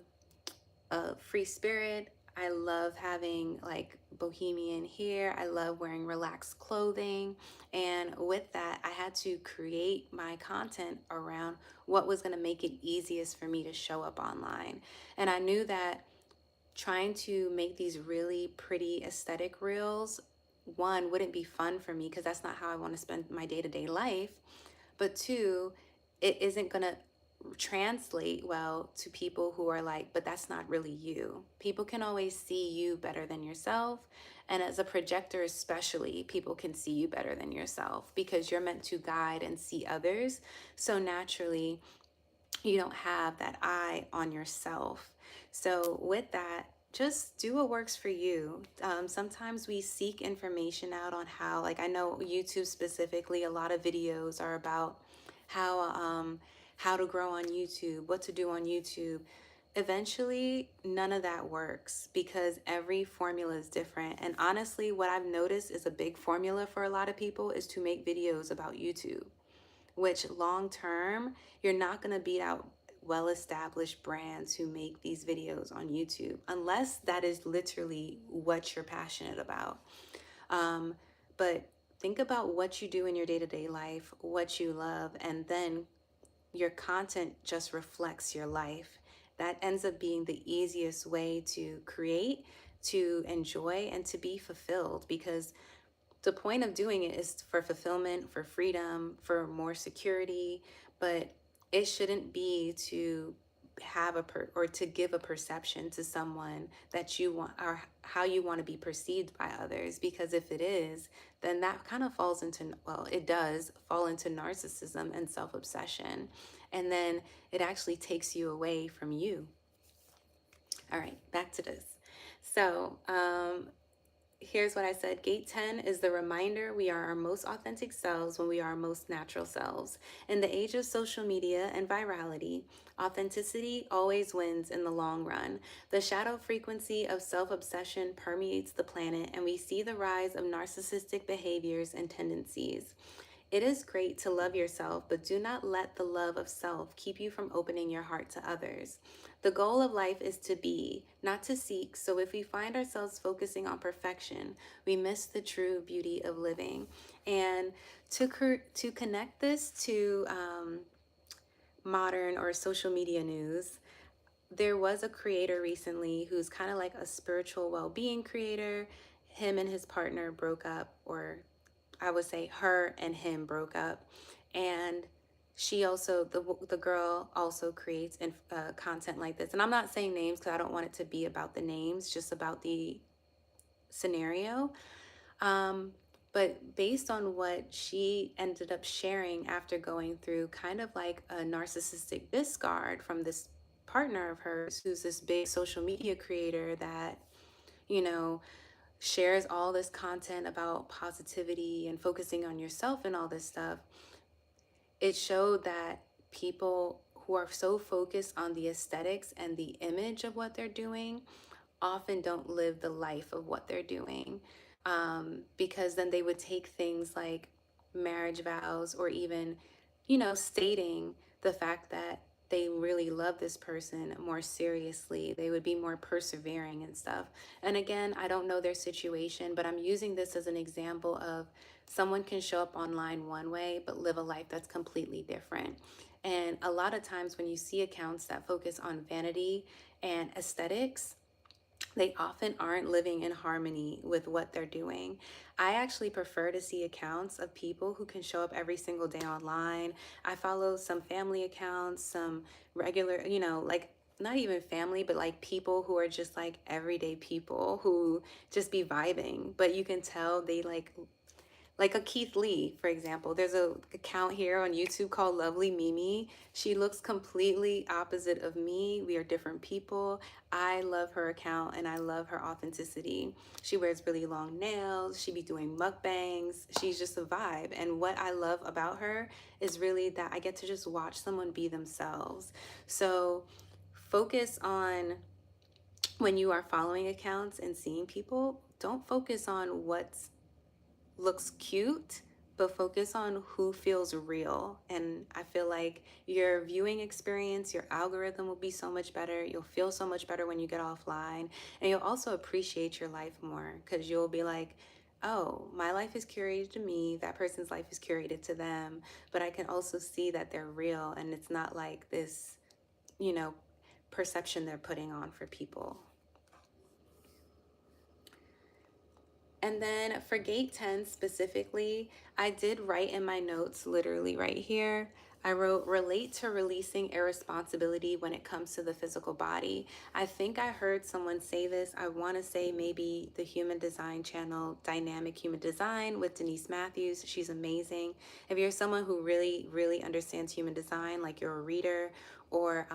A: a free spirit. I love having like bohemian hair. I love wearing relaxed clothing. And with that, I had to create my content around what was going to make it easiest for me to show up online. And I knew that trying to make these really pretty aesthetic reels, one, wouldn't be fun for me because that's not how I want to spend my day to day life. But two, it isn't going to translate well to people who are like, but that's not really you. People can always see you better than yourself. And as a projector, especially, people can see you better than yourself because you're meant to guide and see others. So naturally, you don't have that eye on yourself. So, with that, just do what works for you. Sometimes we seek information out on how, like, I know YouTube specifically, a lot of videos are about how to grow on YouTube, what to do on YouTube. Eventually, none of that works because every formula is different. And honestly, what I've noticed is a big formula for a lot of people is to make videos about YouTube, which long term, you're not going to beat out well established brands who make these videos on YouTube, unless that is literally what you're passionate about. But think about what you do in your day to day life, what you love, and then your content just reflects your life. That ends up being the easiest way to create, to enjoy, and to be fulfilled because the point of doing it is for fulfillment, for freedom, for more security, but it shouldn't be to have or to give a perception to someone that you want or how you want to be perceived by others, because if it is, then that kind of falls into, well, it does fall into narcissism and self-obsession, and then it actually takes you away from you. All right, back to this. So here's what I said. Gate 10 is the reminder we are our most authentic selves when we are our most natural selves. In the age of social media and virality, authenticity always wins in the long run. The shadow frequency of self-obsession permeates the planet, and we see the rise of narcissistic behaviors and tendencies. It is great to love yourself, but do not let the love of self keep you from opening your heart to others. The goal of life is to be, not to seek. So if we find ourselves focusing on perfection, we miss the true beauty of living. And to connect this to modern or social media news, there was a creator recently who's kind of like a spiritual well-being creator. Him and his partner broke up, or I would say her and him broke up, and she also, the girl also creates content like this. And I'm not saying names because I don't want it to be about the names, just about the scenario. But based on what she ended up sharing after going through kind of like a narcissistic discard from this partner of hers, who's this big social media creator that, you know, shares all this content about positivity and focusing on yourself and all this stuff, it showed that people who are so focused on the aesthetics and the image of what they're doing often don't live the life of what they're doing. Because then they would take things like marriage vows, or even, stating the fact that they really love this person more seriously. They would be more persevering and stuff. And again, I don't know their situation, but I'm using this as an example of someone can show up online one way, but live a life that's completely different. And a lot of times when you see accounts that focus on vanity and aesthetics, they often aren't living in harmony with what they're doing. I actually prefer to see accounts of people who can show up every single day online. I follow some family accounts, some regular, like not even family, but like people who are just like everyday people who just be vibing. But you can tell they like a Keith Lee, for example. There's a account here on YouTube called Lovely Mimi. She looks completely opposite of me. We are different people. I love her account and I love her authenticity. She wears really long nails. She be doing mukbangs. She's just a vibe. And what I love about her is really that I get to just watch someone be themselves. So focus on, when you are following accounts and seeing people, don't focus on what's looks cute, but focus on who feels real. And I feel like your viewing experience, your algorithm will be so much better. You'll feel so much better when you get offline. And you'll also appreciate your life more, because you'll be like, oh, my life is curated to me. That person's life is curated to them. But I can also see that they're real, and it's not like this, you know, perception they're putting on for people. And then for gate 10 specifically, I did write in my notes, literally right here, I wrote, relate to releasing irresponsibility when it comes to the physical body. I think I heard someone say this. I want to say maybe the Human Design channel, Dynamic Human Design with Denise Matthews. She's amazing. If you're someone who really, really understands human design, like you're a reader or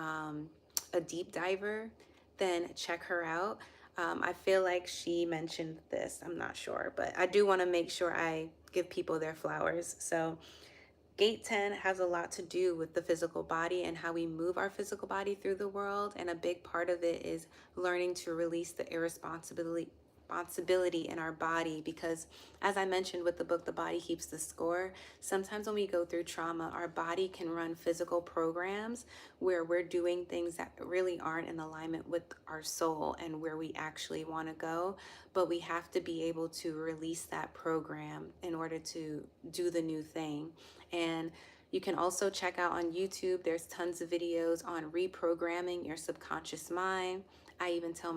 A: a deep diver, then check her out. I feel like she mentioned this. I'm not sure, but I do want to make sure I give people their flowers. So gate 10 has a lot to do with the physical body and how we move our physical body through the world. And a big part of it is learning to release the irresponsibility in our body, because as I mentioned with the book The Body Keeps the Score, sometimes when we go through trauma, our body can run physical programs where we're doing things that really aren't in alignment with our soul and where we actually want to go. But we have to be able to release that program in order to do the new thing. And you can also check out on YouTube, there's tons of videos on reprogramming your subconscious mind. I even tell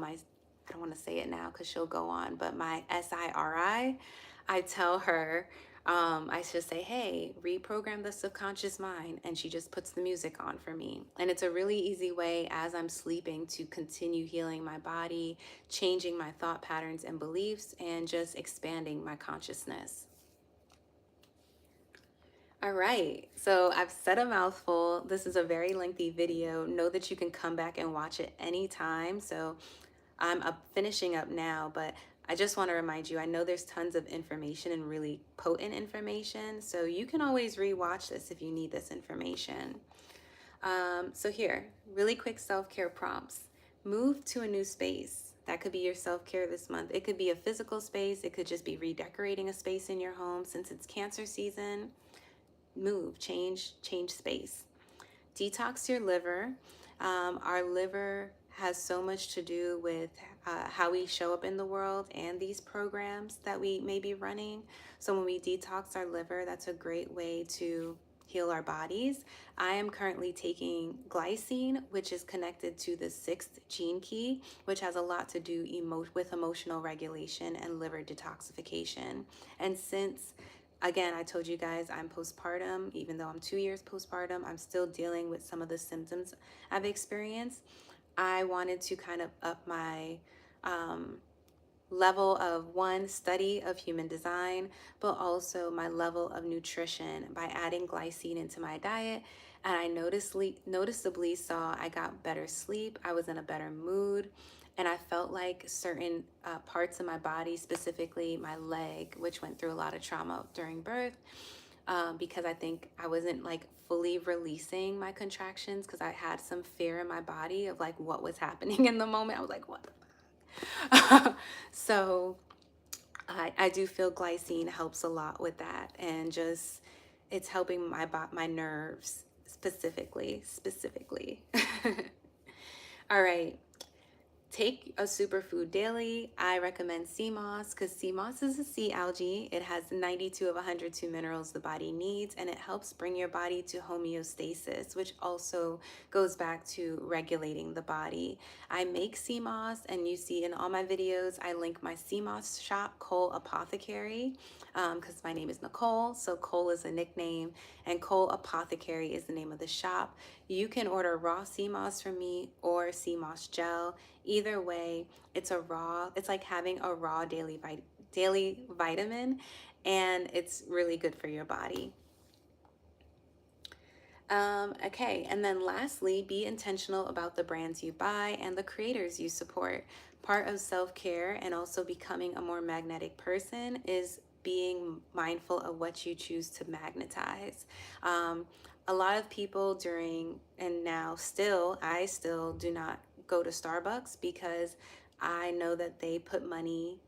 A: I don't want to say it now because she'll go on, but my SIRI, I tell her, I should say, hey, reprogram the subconscious mind. And she just puts the music on for me. And it's a really easy way as I'm sleeping to continue healing my body, changing my thought patterns and beliefs, and just expanding my consciousness. All right, so I've said a mouthful. This is a very lengthy video. Know that you can come back and watch it anytime. So I'm finishing up now, but I just want to remind you, I know there's tons of information and really potent information, so you can always rewatch this if you need this information. So here, really quick self-care prompts. Move to a new space. That could be your self-care this month. It could be a physical space. It could just be redecorating a space in your home. Since it's Cancer season, move, change space. Detox your liver. Our liver has so much to do with how we show up in the world and these programs that we may be running. So when we detox our liver, that's a great way to heal our bodies. I am currently taking glycine, which is connected to the 6th gene key, which has a lot to do with emotional regulation and liver detoxification. And since, again, I told you guys I'm postpartum, even though I'm 2 years postpartum, I'm still dealing with some of the symptoms I've experienced. I wanted to kind of up my level of one, study of human design, but also my level of nutrition by adding glycine into my diet. And I noticeably saw I got better sleep, I was in a better mood, and I felt like certain parts of my body, specifically my leg, which went through a lot of trauma during birth, because I think I wasn't like fully releasing my contractions because I had some fear in my body of like what was happening in the moment. I was like, what the fuck? So I do feel glycine helps a lot with that, and just it's helping my nerves specifically. All right. Take a superfood daily. I recommend sea moss because sea moss is a sea algae. It has 92 of 102 minerals the body needs, and it helps bring your body to homeostasis, which also goes back to regulating the body. I make sea moss, and you see in all my videos, I link my sea moss shop, Cole Apothecary, because my name is Nicole. So Cole is a nickname, and Cole Apothecary is the name of the shop. You can order raw sea moss from me or sea moss gel. Either way, it's like having a raw daily vitamin, and it's really good for your body. Okay, and then lastly, be intentional about the brands you buy and the creators you support. Part of self-care and also becoming a more magnetic person is being mindful of what you choose to magnetize. A lot of people during and now still, I still do not go to Starbucks because I know that they put money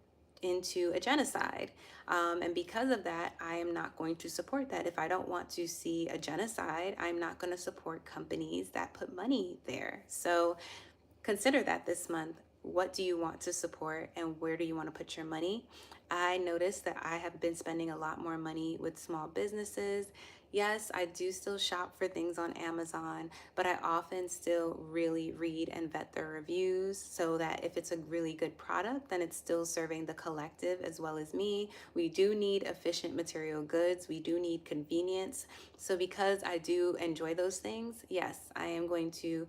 A: into a genocide. And because of that, I am not going to support that. If I don't want to see a genocide, I'm not going to support companies that put money there. So consider that this month. What do you want to support and where do you want to put your money? I noticed that I have been spending a lot more money with small businesses. Yes, I do still shop for things on Amazon, but I often still really read and vet their reviews so that if it's a really good product, then it's still serving the collective as well as me. We do need efficient material goods. We do need convenience. So because I do enjoy those things, yes, I am going to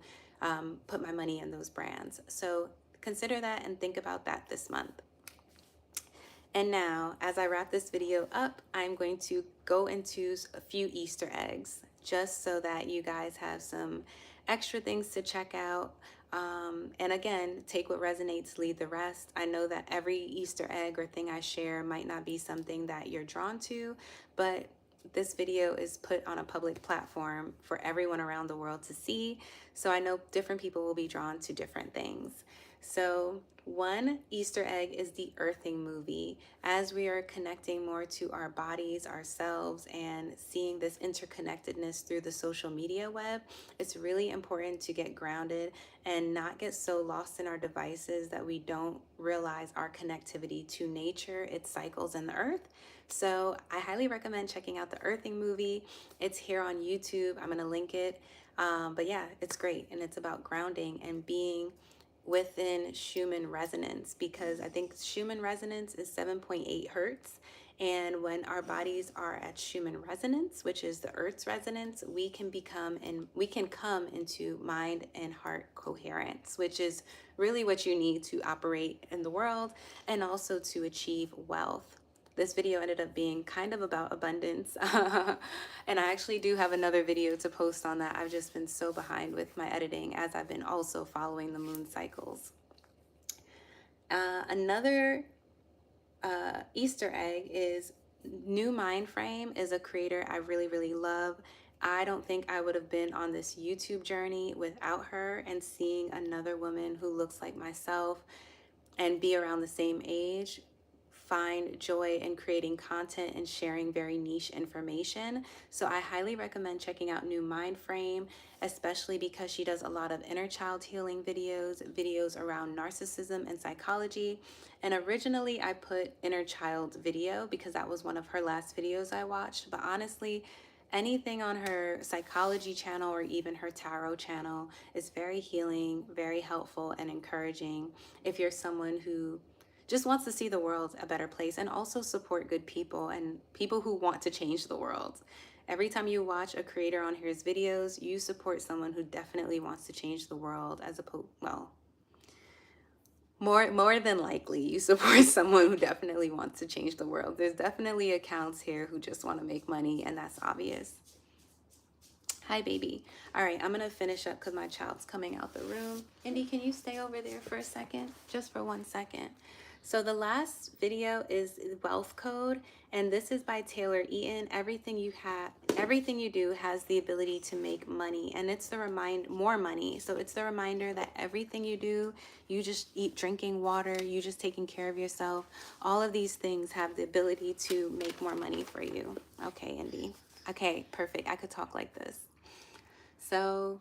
A: put my money in those brands. So consider that and think about that this month. And now, as I wrap this video up, I'm going to go into a few Easter eggs just so that you guys have some extra things to check out. And again, take what resonates, leave the rest. I know that every Easter egg or thing I share might not be something that you're drawn to, but this video is put on a public platform for everyone around the world to see. So I know different people will be drawn to different things. So one Easter egg is the Earthing movie. As we are connecting more to our bodies, ourselves, and seeing this interconnectedness through the social media web, it's really important to get grounded and not get so lost in our devices that we don't realize our connectivity to nature, its cycles, and the earth. So I highly recommend checking out the Earthing movie. It's here on YouTube. I'm going to link it. But yeah, it's great. And it's about grounding and being within Schumann resonance, because I think Schumann resonance is 7.8 hertz. And when our bodies are at Schumann resonance, which is the Earth's resonance, we can come into mind and heart coherence, which is really what you need to operate in the world and also to achieve wealth. This video ended up being kind of about abundance. And I actually do have another video to post on that. I've just been so behind with my editing as I've been also following the moon cycles. Another Easter egg is New Mind Frame is a creator I really love. I don't think I would have been on this YouTube journey without her, and seeing another woman who looks like myself and be around the same age find joy in creating content and sharing very niche information. So I highly recommend checking out New Mind Frame, especially because she does a lot of inner child healing videos around narcissism and psychology. And originally I put inner child video because that was one of her last videos I watched. But honestly, anything on her psychology channel or even her tarot channel is very healing, very helpful and encouraging if you're someone who just wants to see the world a better place and also support good people and people who want to change the world. Every time you watch a creator on his videos, you support someone who definitely wants to change the world, as opposed, well, More than likely, you support someone who definitely wants to change the world. There's definitely accounts here who just want to make money, and that's obvious. Hi, baby. All right, I'm gonna finish up because my child's coming out the room. Indy, can you stay over there for a second? Just for 1 second. So the last video is Wealth Code, and this is by Taylor Eaton. Everything you do has the ability to make money, and it's the more money. So it's the reminder that everything you do, you just drinking water, you just taking care of yourself, all of these things have the ability to make more money for you. Okay, Indy. Okay, perfect. I could talk like this. So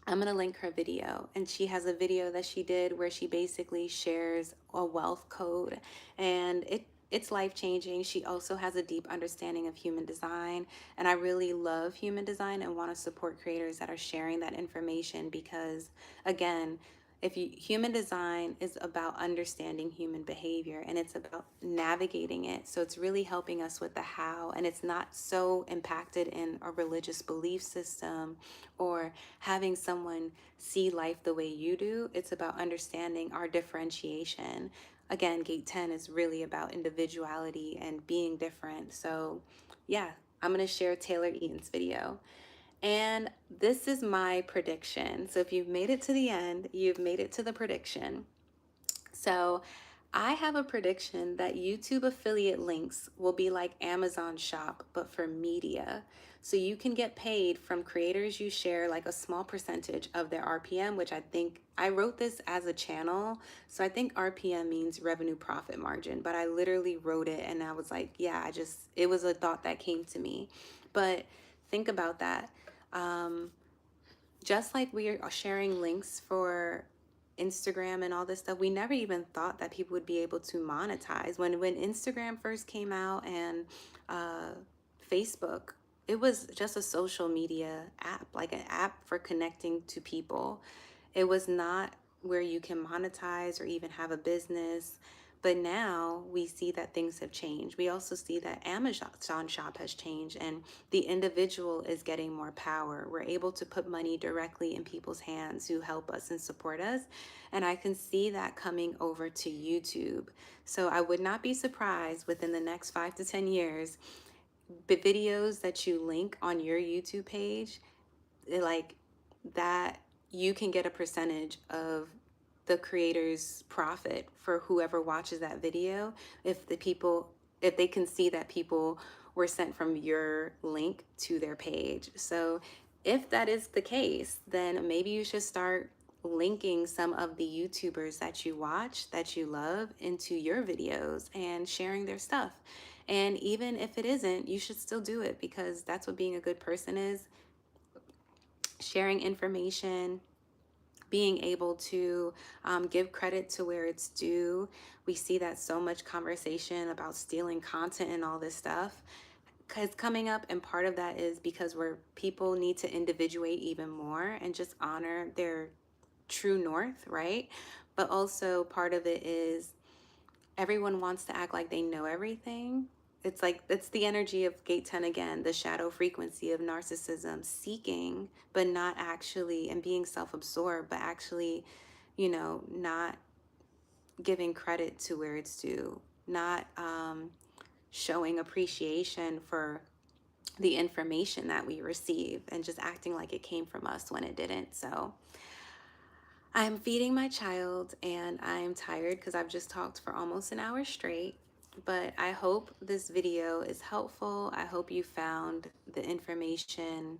A: I'm going to link her video, and she has a video that she did where she basically shares a wealth code, and it's life-changing. She also has a deep understanding of human design, and I really love human design and want to support creators that are sharing that information because, again, human design is about understanding human behavior, and it's about navigating it. So it's really helping us with the how, and it's not so impacted in a religious belief system or having someone see life the way you do. It's about understanding our differentiation. Again, gate 10 is really about individuality and being different. So yeah, I'm going to share Taylor Eaton's video. And this is my prediction. So if you've made it to the end, you've made it to the prediction. So I have a prediction that YouTube affiliate links will be like Amazon Shop, but for media. So you can get paid from creators you share like a small percentage of their RPM, which I think I wrote this as a channel. So I think RPM means revenue profit margin, but I literally wrote it and I was like, yeah, it was a thought that came to me. But think about that. Just like we are sharing links for Instagram and all this stuff, we never even thought that people would be able to monetize. When Instagram first came out and Facebook, it was just a social media app, like an app for connecting to people. It was not where you can monetize or even have a business. But now we see that things have changed. We also see that Amazon Shop has changed and the individual is getting more power. We're able to put money directly in people's hands who help us and support us. And I can see that coming over to YouTube. So I would not be surprised within the next 5 to 10 years, the videos that you link on your YouTube page, like that, you can get a percentage of the creator's profit for whoever watches that video if they can see that people were sent from your link to their page. So if that is the case, then maybe you should start linking some of the YouTubers that you watch, that you love, into your videos and sharing their stuff. And even if it isn't, you should still do it because that's what being a good person is. Sharing information, being able to give credit to where it's due. We see that so much conversation about stealing content and all this stuff is coming up, and part of that is because people need to individuate even more and just honor their true north, right? But also part of it is everyone wants to act like they know everything. It's like, it's the energy of gate 10 again, the shadow frequency of narcissism, seeking, but not actually, and being self-absorbed, but actually, not giving credit to where it's due, not showing appreciation for the information that we receive and just acting like it came from us when it didn't. So I'm feeding my child and I'm tired because I've just talked for almost an hour straight. But I hope this video is helpful. I hope you found the information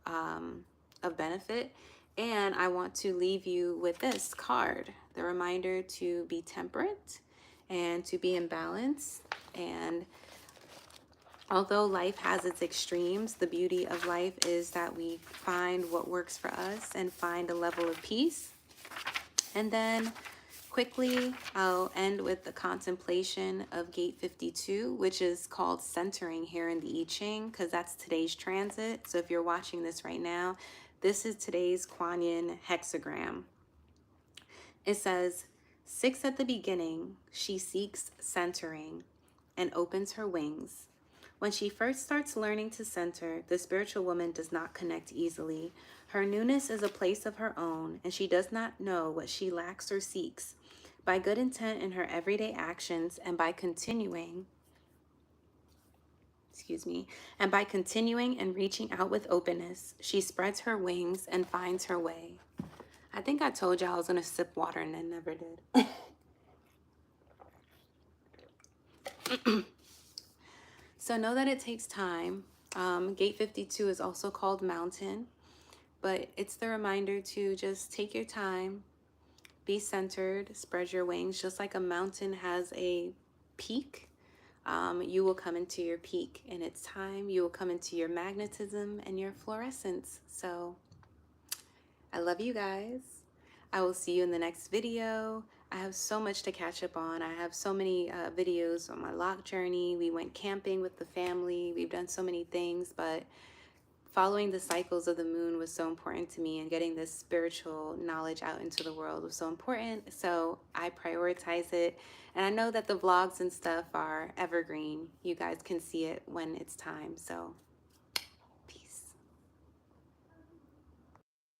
A: of benefit. And I want to leave you with this card, the reminder to be temperate and to be in balance. And although life has its extremes, the beauty of life is that we find what works for us and find a level of peace. And then quickly, I'll end with the contemplation of gate 52, which is called centering here in the I Ching, because that's today's transit. So if you're watching this right now, this is today's Kuan Yin hexagram. It says, 6 at the beginning, she seeks centering and opens her wings. When she first starts learning to center, the spiritual woman does not connect easily. Her newness is a place of her own, and she does not know what she lacks or seeks. By good intent in her everyday actions and by continuing, and by continuing and reaching out with openness, she spreads her wings and finds her way. I think I told y'all I was gonna sip water and I never did. So know that it takes time. Gate 52 is also called mountain, but it's the reminder to just take your time, be centered, spread your wings. Just like a mountain has a peak, you will come into your peak in its time. You will come into your magnetism and your fluorescence. So I love you guys. I will see you in the next video. I have so much to catch up on. I have so many videos on my lock journey. We went camping with the family. We've done so many things, but following the cycles of the moon was so important to me, and getting this spiritual knowledge out into the world was so important. So I prioritize it. And I know that the vlogs and stuff are evergreen. You guys can see it when it's time. So